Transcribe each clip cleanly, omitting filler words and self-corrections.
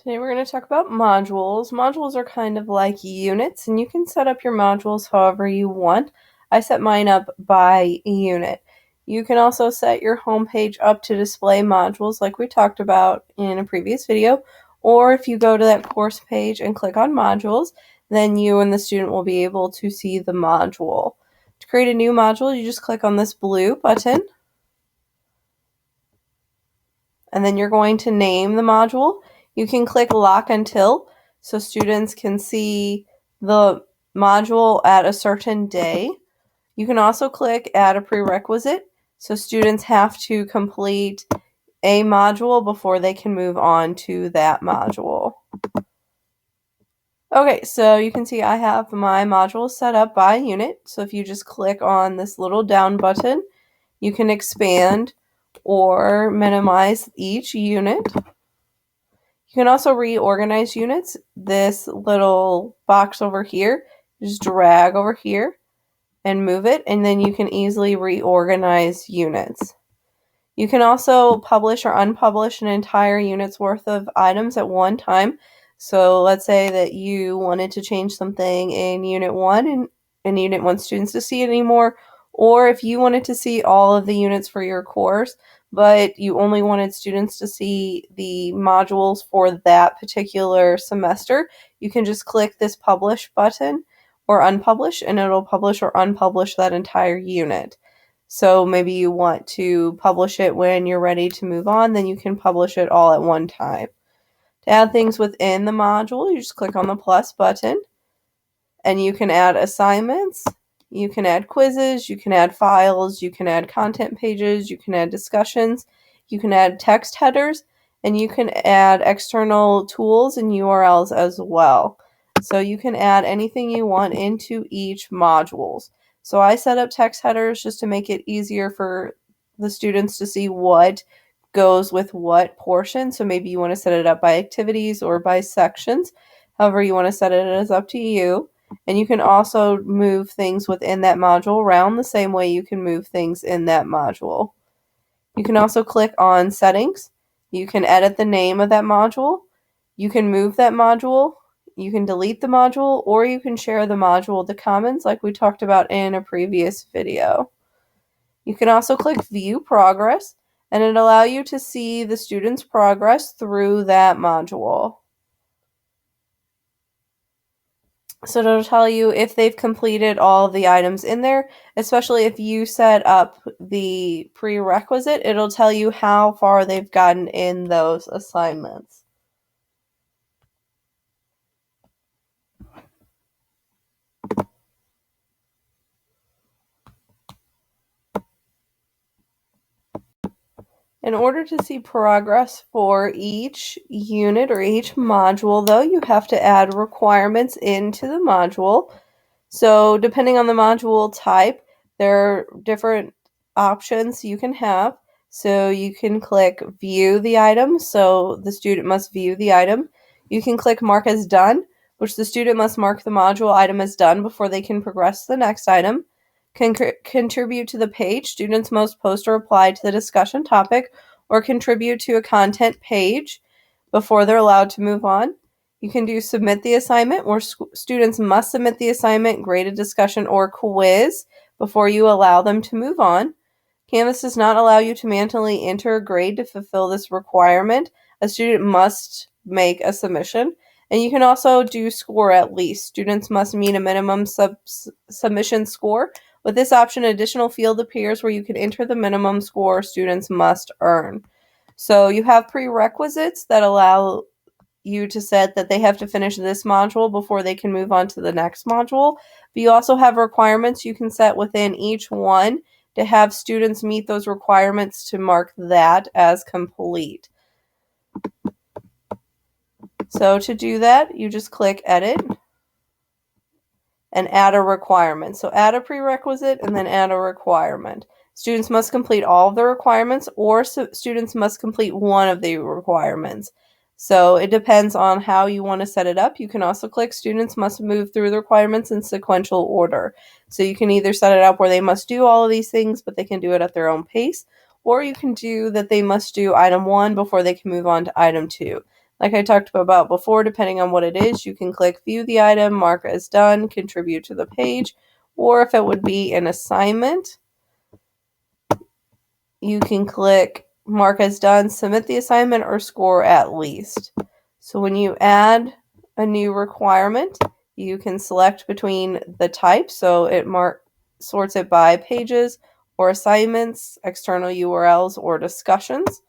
Today we're going to talk about modules. Modules are kind of like units, and you can set up your modules however you want. I set mine up by unit. You can also set your home page up to display modules like we talked about in a previous video, or if you go to that course page and click on modules, then you and the student will be able to see the module. To create a new module, you just click on this blue button, and then you're going to name the module. You can click lock until so students can see the module at a certain day. You can also click add a prerequisite so students have to complete a module before they can move on to that module. Okay, so you can see I have my modules set up by unit. So if you just click on this little down button, you can expand or minimize each unit. You can also reorganize units. This little box over here, just drag over here and move it, and then you can easily reorganize units. You can also publish or unpublish an entire unit's worth of items at one time. So let's say that you wanted to change something in Unit 1 and you didn't want students to see it anymore, or if you wanted to see all of the units for your course, but you only wanted students to see the modules for that particular semester, you can just click this publish button or unpublish, and it'll publish or unpublish that entire unit. So maybe you want to publish it when you're ready to move on, then you can publish it all at one time. To add things within the module, you just click on the plus button, and you can add assignments, you can add quizzes, you can add files, you can add content pages, you can add discussions, you can add text headers, and you can add external tools and URLs as well. So you can add anything you want into each modules. So I set up text headers just to make it easier for the students to see what goes with what portion. So maybe you want to set it up by activities or by sections. However you want to set it is up to you. And you can also move things within that module around the same way you can move things in that module. You can also click on settings. You can edit the name of that module. You can move that module. You can delete the module, or you can share the module to Commons like we talked about in a previous video. You can also click View Progress, and it'll allow you to see the student's progress through that module. So it'll tell you if they've completed all of the items in there, especially if you set up the prerequisite, it'll tell you how far they've gotten in those assignments. In order to see progress for each unit or each module, though, you have to add requirements into the module. So depending on the module type, there are different options you can have. So you can click view the item, so the student must view the item. You can click mark as done, which the student must mark the module item as done before they can progress to the next item. Contribute to the page. Students must post or reply to the discussion topic or contribute to a content page before they're allowed to move on. You can do submit the assignment, where students must submit the assignment, graded discussion, or quiz before you allow them to move on. Canvas does not allow you to manually enter a grade to fulfill this requirement. A student must make a submission. And you can also do score at least. Students must meet a minimum submission score. With this option, an additional field appears where you can enter the minimum score students must earn. So you have prerequisites that allow you to set that they have to finish this module before they can move on to the next module. But you also have requirements you can set within each one to have students meet those requirements to mark that as complete. So to do that, you just click Edit and add a requirement. So add a prerequisite and then add a requirement. Students must complete all of the requirements, or students must complete one of the requirements. So it depends on how you want to set it up. You can also click students must move through the requirements in sequential order. So you can either set it up where they must do all of these things, but they can do it at their own pace, or you can do that they must do item 1 before they can move on to item 2. Like I talked about before, depending on what it is, you can click view the item, mark as done, contribute to the page, or if it would be an assignment, you can click mark as done, submit the assignment, or score at least. So when you add a new requirement, you can select between the type, so it sorts it by pages or assignments, external URLs, or discussions,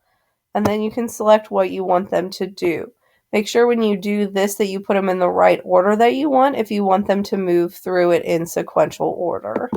and then you can select what you want them to do. Make sure when you do this that you put them in the right order that you want if you want them to move through it in sequential order.